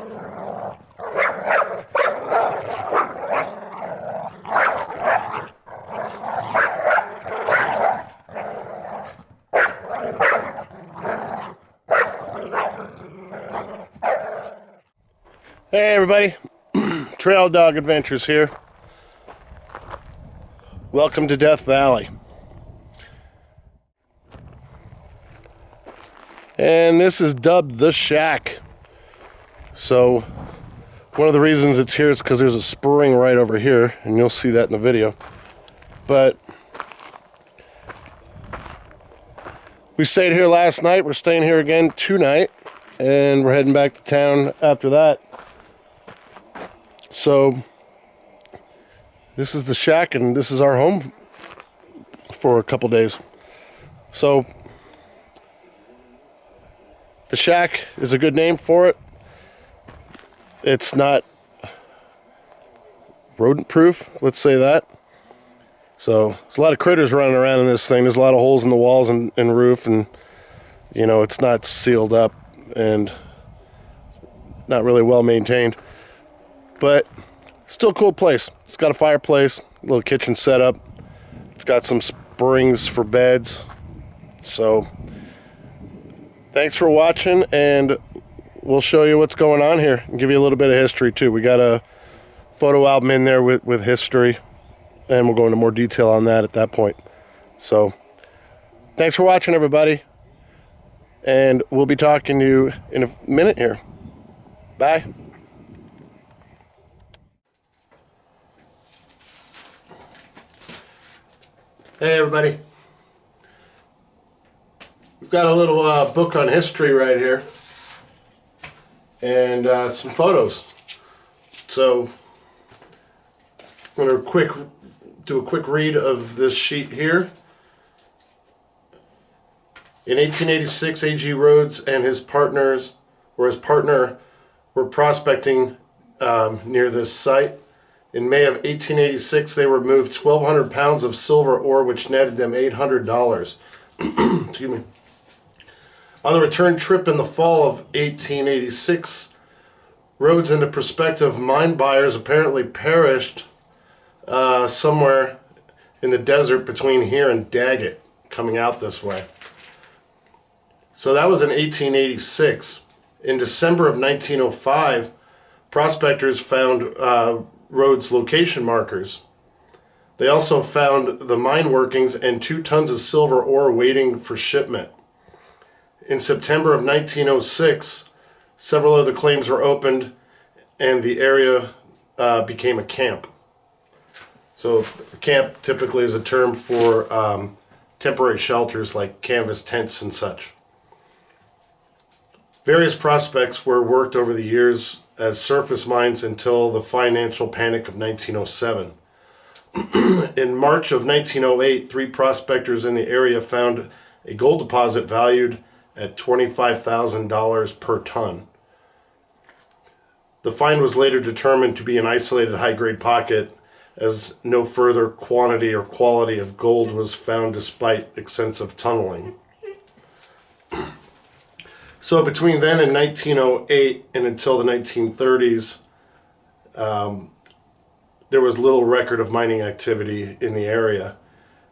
Hey everybody, Trail Dog Adventures here. Welcome to Death Valley. And this is dubbed the Shack. So one of the reasons it's here is because there's a spring right over here, and you'll see that in the video. But we stayed here last night, we're staying here again tonight, and we're heading back to town after that. So this is the shack, and this is our home for a couple days. So the shack is a good name for it. It's not rodent proof, let's say that. So there's a lot of critters running around in this thing. There's a lot of holes in the walls and roof, and you know, it's not sealed up and not really well maintained. But still a cool place. It's got a fireplace, a little kitchen setup. It's got some springs for beds. So thanks for watching, and we'll show you what's going on here and give you a little bit of history too. We got a photo album in there with history, and we'll go into more detail on that at that point. So thanks for watching, everybody, and we'll be talking to you in a minute here. Bye. Hey everybody, we've got a little book on history right here, and some photos. So I'm going to do a quick read of this sheet here. In 1886, A.G. Rhodes and his partner were prospecting near this site. In May of 1886, they removed 1,200 pounds of silver ore, which netted them $800. Excuse me. On the return trip in the fall of 1886, Rhodes and the prospective mine buyers apparently perished somewhere in the desert between here and Daggett, coming out this way. So that was in 1886. In December of 1905, prospectors found Rhodes' location markers. They also found the mine workings and 2 tons of silver ore waiting for shipment. In September of 1906, several other claims were opened, and the area became a camp. So a camp typically is a term for temporary shelters like canvas tents and such. Various prospects were worked over the years as surface mines until the financial panic of 1907. In March of 1908, 3 prospectors in the area found a gold deposit valued at $25,000 per ton. The find was later determined to be an isolated high-grade pocket, as no further quantity or quality of gold was found despite extensive tunneling. So between then and 1908 and until the 1930s, there was little record of mining activity in the area.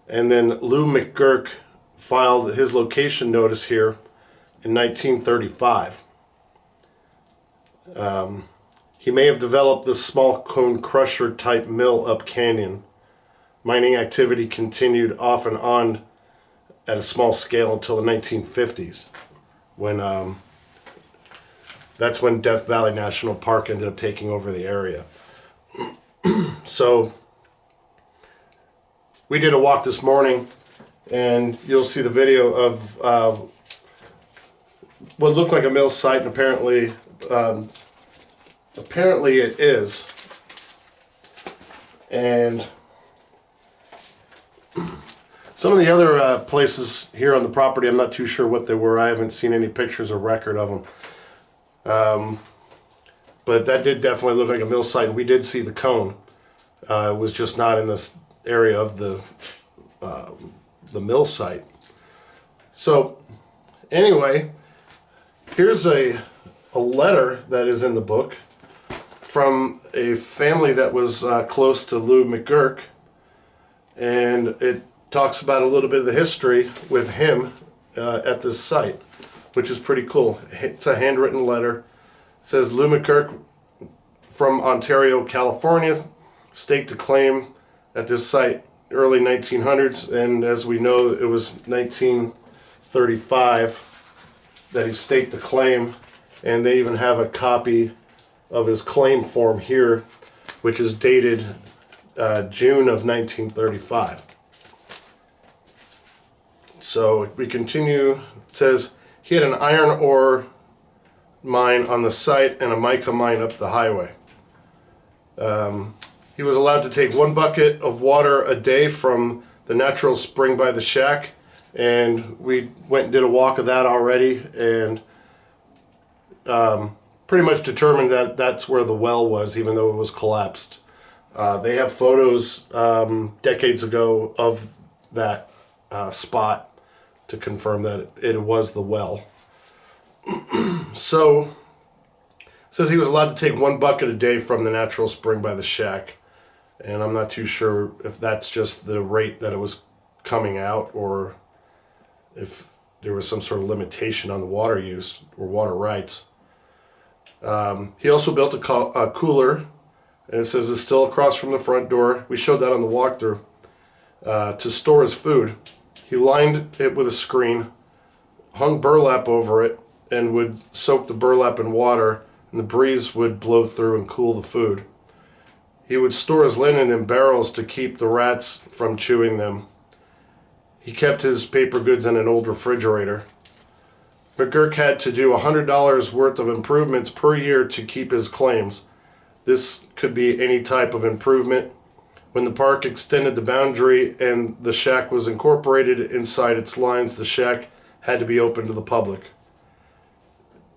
And then Lou McGurk filed his location notice here in 1935. He may have developed this small cone crusher type mill up canyon. Mining activity continued off and on at a small scale until the 1950s. When that's when Death Valley National Park ended up taking over the area. So we did a walk this morning, and you'll see the video of what looked like a mill site, and apparently it is. And some of the other places here on the property, I'm not too sure what they were. I haven't seen any pictures or record of them. But that did definitely look like a mill site, and we did see the cone. It was just not in this area of the mill site. So anyway, here's a a letter that is in the book from a family that was close to Lou McGurk, and it talks about a little bit of the history with him at this site, which is pretty cool. It's a handwritten letter. It says Lou McGurk from Ontario, California, staked a claim at this site early 1900s, and as we know, it was 1935 that he staked the claim, and they even have a copy of his claim form here, which is dated June of 1935. So we continue. It says he had an iron ore mine on the site and a mica mine up the highway. He was allowed to take 1 bucket of water a day from the natural spring by the shack, and we went and did a walk of that already, and pretty much determined that that's where the well was, even though it was collapsed. They have photos decades ago of that spot to confirm that it was the well. So, it says he was allowed to take 1 bucket a day from the natural spring by the shack. And I'm not too sure if that's just the rate that it was coming out, or if there was some sort of limitation on the water use or water rights. He also built a cooler, and it says it's still across from the front door. We showed that on the walkthrough, to store his food. He lined it with a screen, hung burlap over it, and would soak the burlap in water, and the breeze would blow through and cool the food. He would store his linen in barrels to keep the rats from chewing them. He kept his paper goods in an old refrigerator. McGurk had to do $100 worth of improvements per year to keep his claims. This could be any type of improvement. When the park extended the boundary and the shack was incorporated inside its lines, the shack had to be open to the public.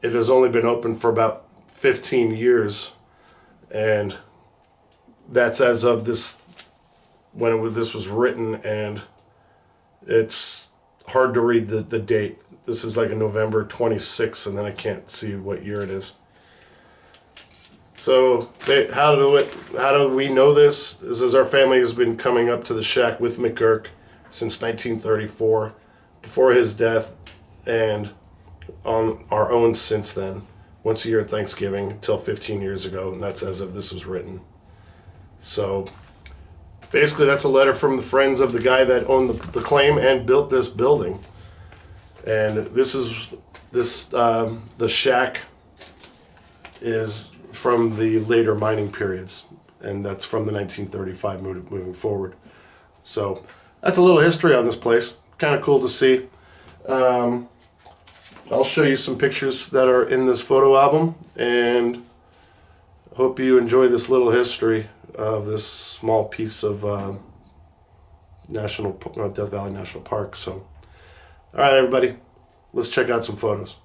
It has only been open for about 15 years, and that's as of this, when this was written, and it's hard to read the date. This is like a November 26th, and then I can't see what year it is. So how do we know this? This is our family has been coming up to the shack with McGurk since 1934, before his death, and on our own since then, once a year at Thanksgiving until 15 years ago, and that's as of this was written. So basically that's a letter from the friends of the guy that owned the claim and built this building. And the shack is from the later mining periods, and that's from the 1935 moving forward. So that's a little history on this place. Kind of cool to see. I'll show you some pictures that are in this photo album, and hope you enjoy this little history of this small piece of Death Valley National Park. So, all right, everybody, let's check out some photos.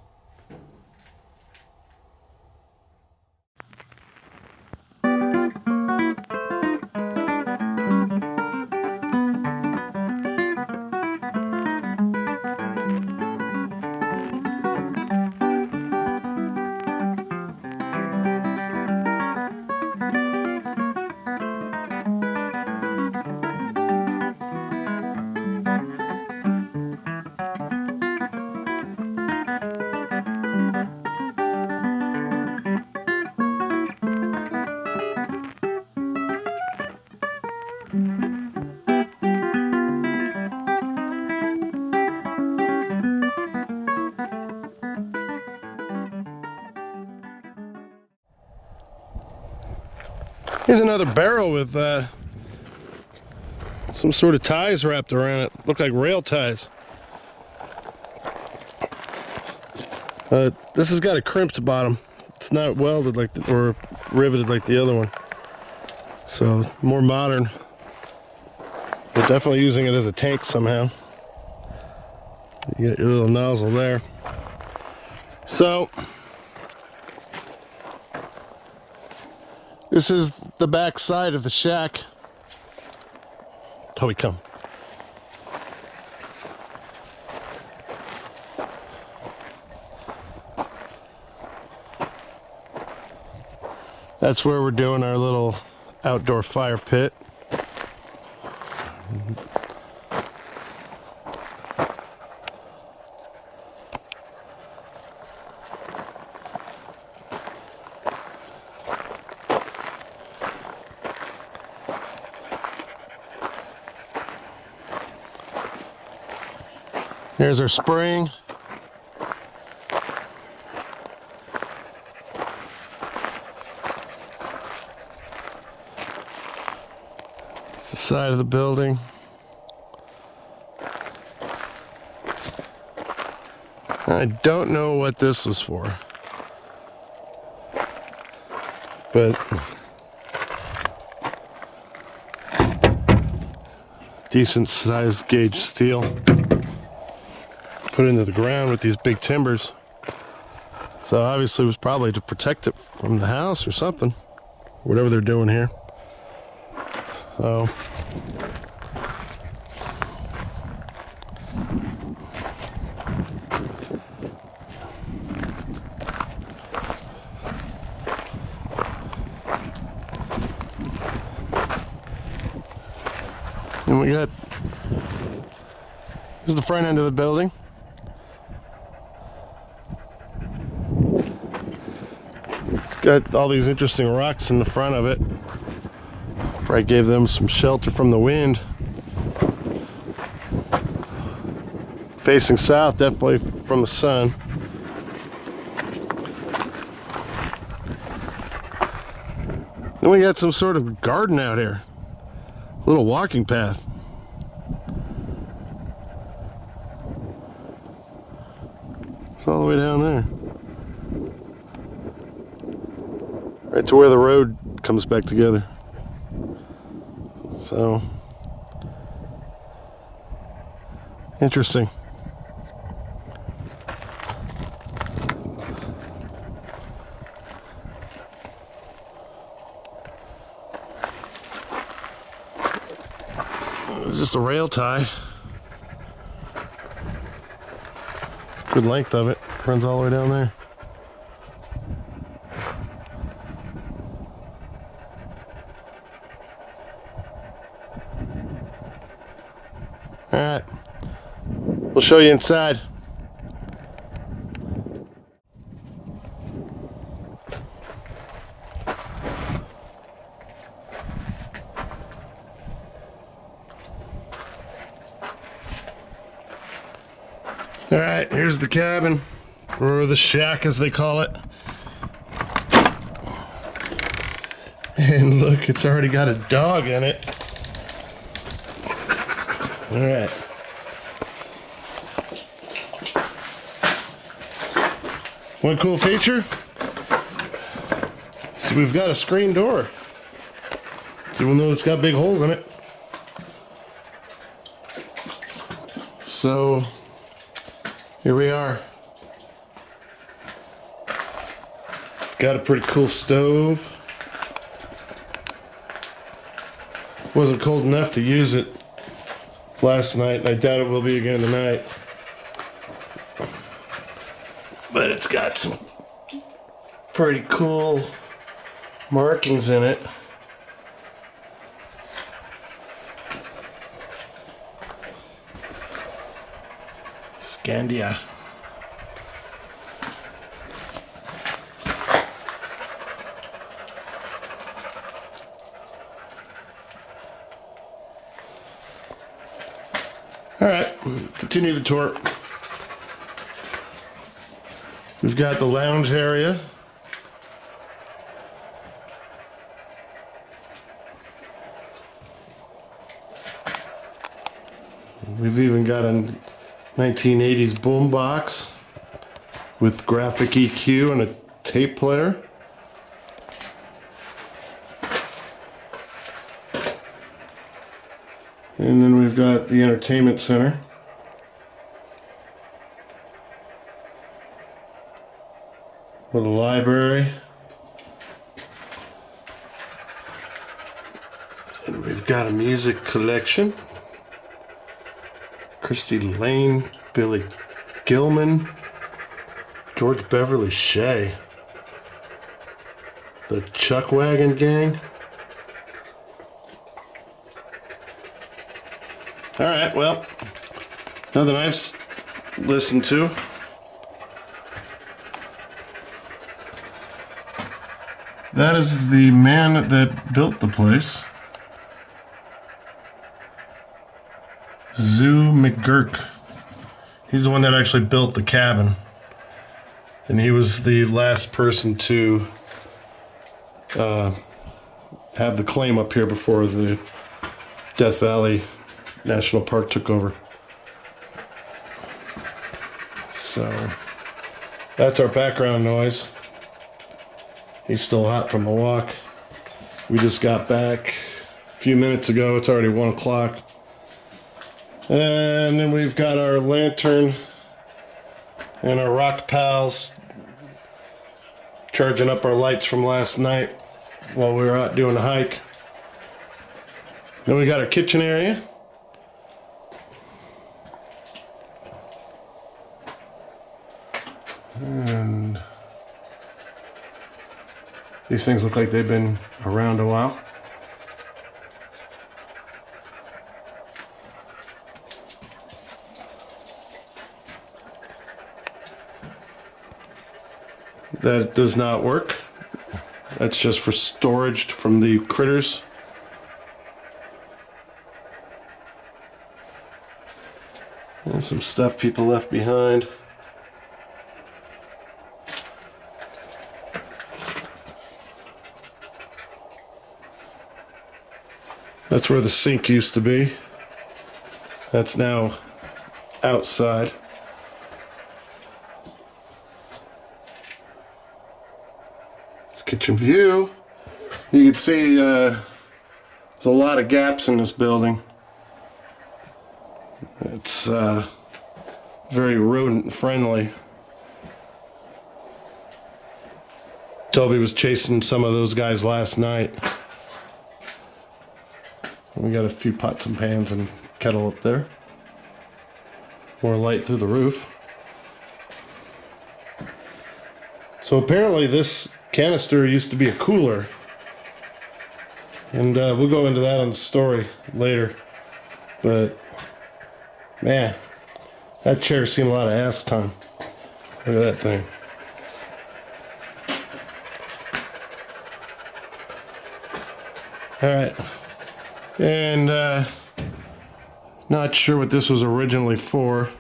Here's another barrel with some sort of ties wrapped around it. Look like rail ties. This has got a crimped bottom. It's not welded or riveted like the other one. So more modern. We're definitely using it as a tank somehow. You get your little nozzle there. So this is the back side of the shack. Oh, we come. That's where we're doing our little outdoor fire pit. Here's our spring. It's the side of the building. I don't know what this was for, but decent size gauge steel put into the ground with these big timbers. So obviously it was probably to protect it from the house or something, whatever they're doing here. So and we got, here's the front end of the building. Got all these interesting rocks in the front of it. Probably gave them some shelter from the wind. Facing south, definitely from the sun. Then we got some sort of garden out here. A little walking path. It's all the way down there. Right to where the road comes back together. So, interesting. It's just a rail tie. Good length of it. Runs all the way down there. Alright, we'll show you inside. Alright, here's the cabin, or the shack as they call it. And look, it's already got a dog in it. All right. One cool feature, so we've got a screen door, even though it's got big holes in it. So here we are. It's got a pretty cool stove. Wasn't cold enough to use it last night, and I doubt it will be again tonight. But it's got some pretty cool markings in it. Scandia. All right, continue the tour. We've got the lounge area. We've even got a 1980s boom box with graphic EQ and a tape player. And then we've got the entertainment center. Little library. And we've got a music collection. Christy Lane, Billy Gilman, George Beverly Shea. The Chuck Wagon Gang. Alright, well, nothing I've listened to. That is the man that built the place. Zoo McGurk. He's the one that actually built the cabin. And he was the last person to have the claim up here before the Death Valley National Park took over. So that's our background noise. He's still hot from the walk. We just got back a few minutes ago. It's already 1 o'clock. And then we've got our lantern and our rock pals charging up our lights from last night while we were out doing a hike. Then we got our kitchen area. And these things look like they've been around a while. That does not work. That's just for storage from the critters. And some stuff people left behind. That's where the sink used to be. That's now outside. It's kitchen view. You can see there's a lot of gaps in this building. It's very rodent friendly. Toby was chasing some of those guys last night. We got a few pots and pans and kettle up there. More light through the roof. So apparently this canister used to be a cooler. And we'll go into that on the story later. But man, that chair's seen a lot of ass time. Look at that thing. Alright. And not sure what this was originally for,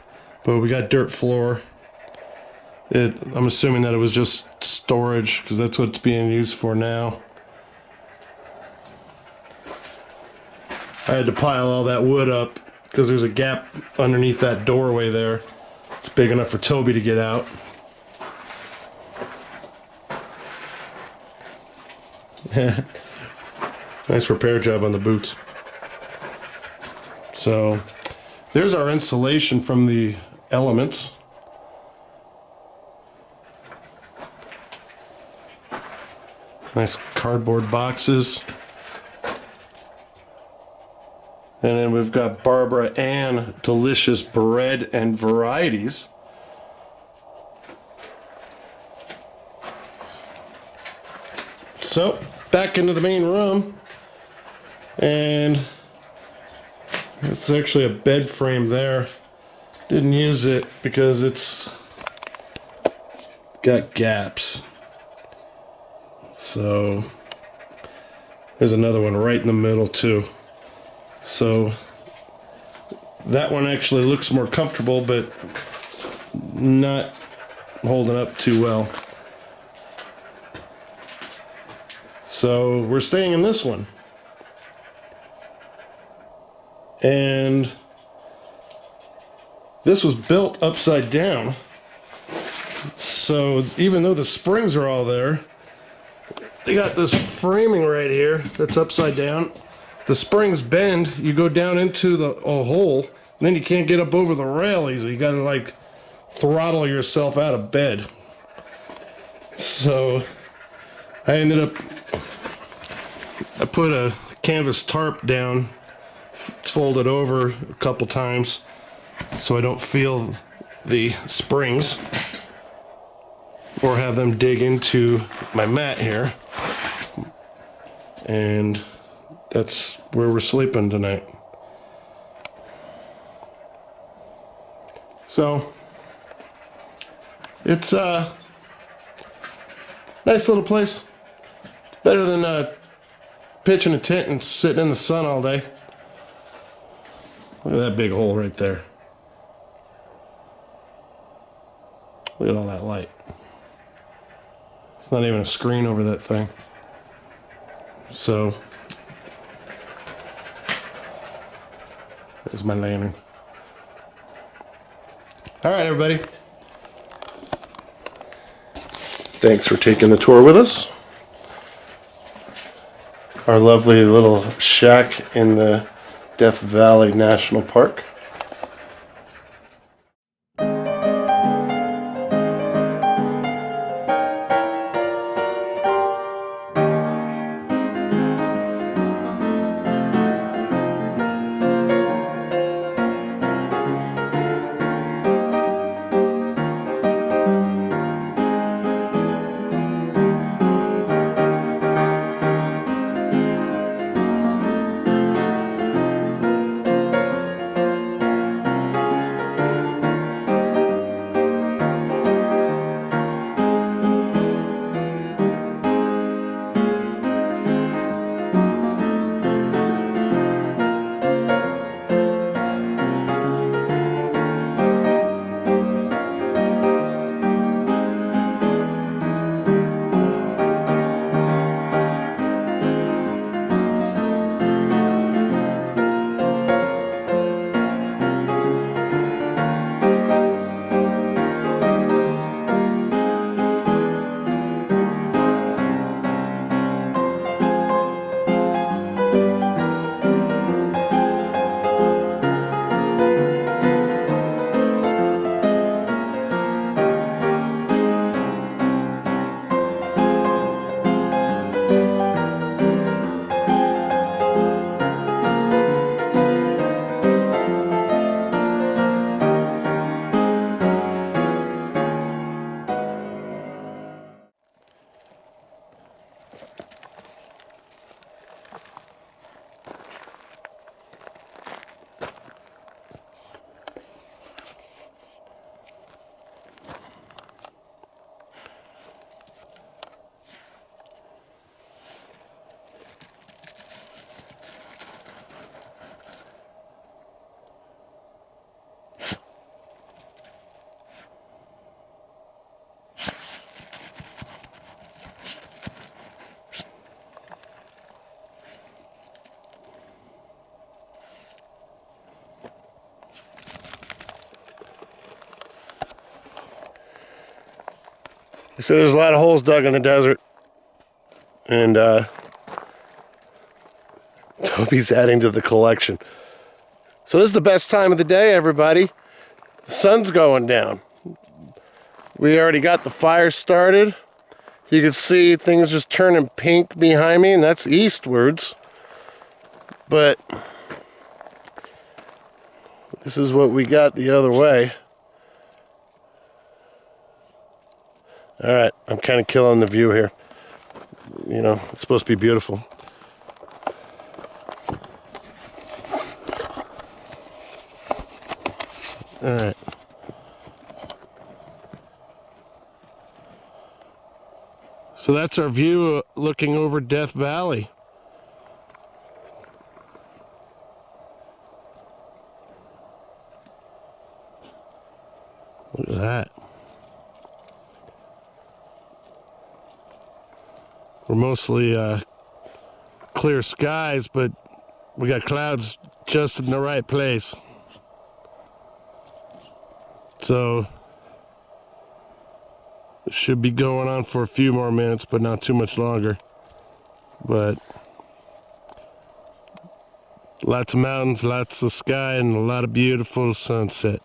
but we got dirt floor. I'm assuming that it was just storage because that's what it's being used for now. I had to pile all that wood up because there's a gap underneath that doorway there. It's big enough for Toby to get out. Nice repair job on the boots. So there's our insulation from the elements. Nice cardboard boxes. And then we've got Barbara Ann delicious bread and varieties. So back into the main room. And it's actually a bed frame there. Didn't use it because it's got gaps. So there's another one right in the middle too. So that one actually looks more comfortable, but not holding up too well. So we're staying in this one. And this was built upside down. So even though the springs are all there, they got this framing right here that's upside down. The springs bend, you go down into a hole, and then you can't get up over the rail easily. You gotta like throttle yourself out of bed. So I put a canvas tarp down. It's folded over a couple times so I don't feel the springs or have them dig into my mat here. And that's where we're sleeping tonight. So it's a nice little place. Better than pitching a tent and sitting in the sun all day. Look at that big hole right there. Look at all that light. It's not even a screen over that thing. So there's my lantern. All right, everybody. Thanks for taking the tour with us. Our lovely little shack in the Death Valley National Park. So there's a lot of holes dug in the desert, and Toby's adding to the collection. So this is the best time of the day, everybody. The sun's going down. We already got the fire started. You can see things just turning pink behind me, and that's eastwards. But this is what we got the other way. All right, I'm kind of killing the view here. You know, it's supposed to be beautiful. All right. So that's our view looking over Death Valley. Look at that. We're mostly clear skies, but we got clouds just in the right place. So it should be going on for a few more minutes, but not too much longer. But lots of mountains, lots of sky, and a lot of beautiful sunset.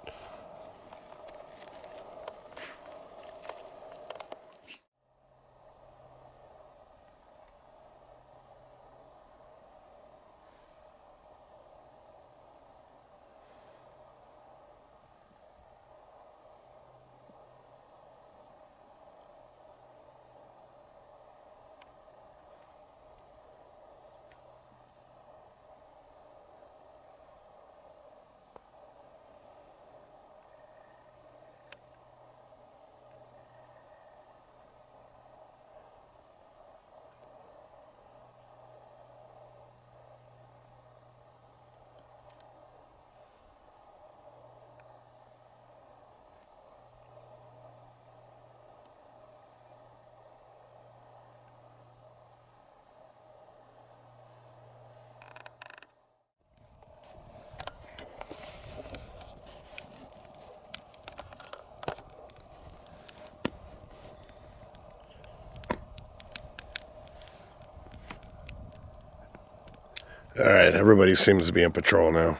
Alright, everybody seems to be on patrol now.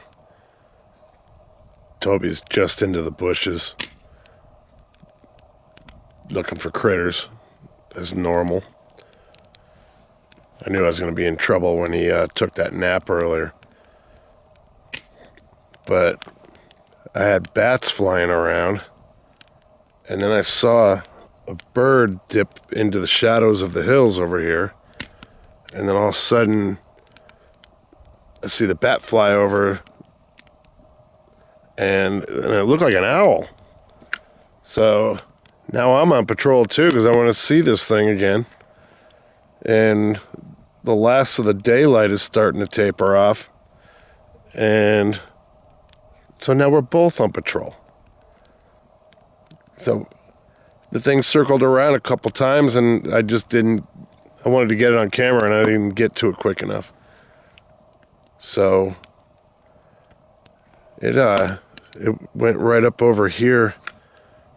Toby's just into the bushes, looking for critters, as normal. I knew I was going to be in trouble when he took that nap earlier. But I had bats flying around, and then I saw a bird dip into the shadows of the hills over here, and then all of a sudden I see the bat fly over, and it looked like an owl. So now I'm on patrol too because I want to see this thing again. And the last of the daylight is starting to taper off, and so now we're both on patrol. So the thing circled around a couple times, and I wanted to get it on camera, and I didn't get to it quick enough. So it went right up over here,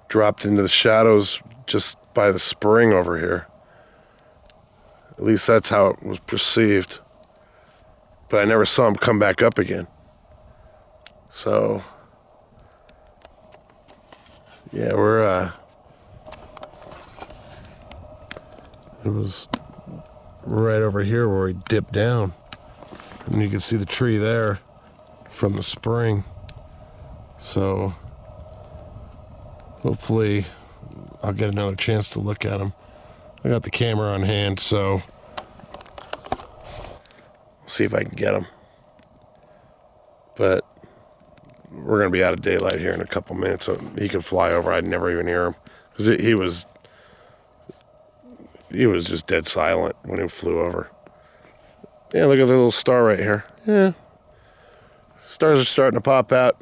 dropped into the shadows just by the spring over here. At least that's how it was perceived. But I never saw him come back up again. So yeah, it was right over here where we dipped down. And you can see the tree there from the spring. So hopefully I'll get another chance to look at him. I got the camera on hand, so I'll see if I can get him. But we're going to be out of daylight here in a couple minutes, so he could fly over. I'd never even hear him because he was just dead silent when he flew over. Yeah, look at the little star right here. Yeah. Stars are starting to pop out.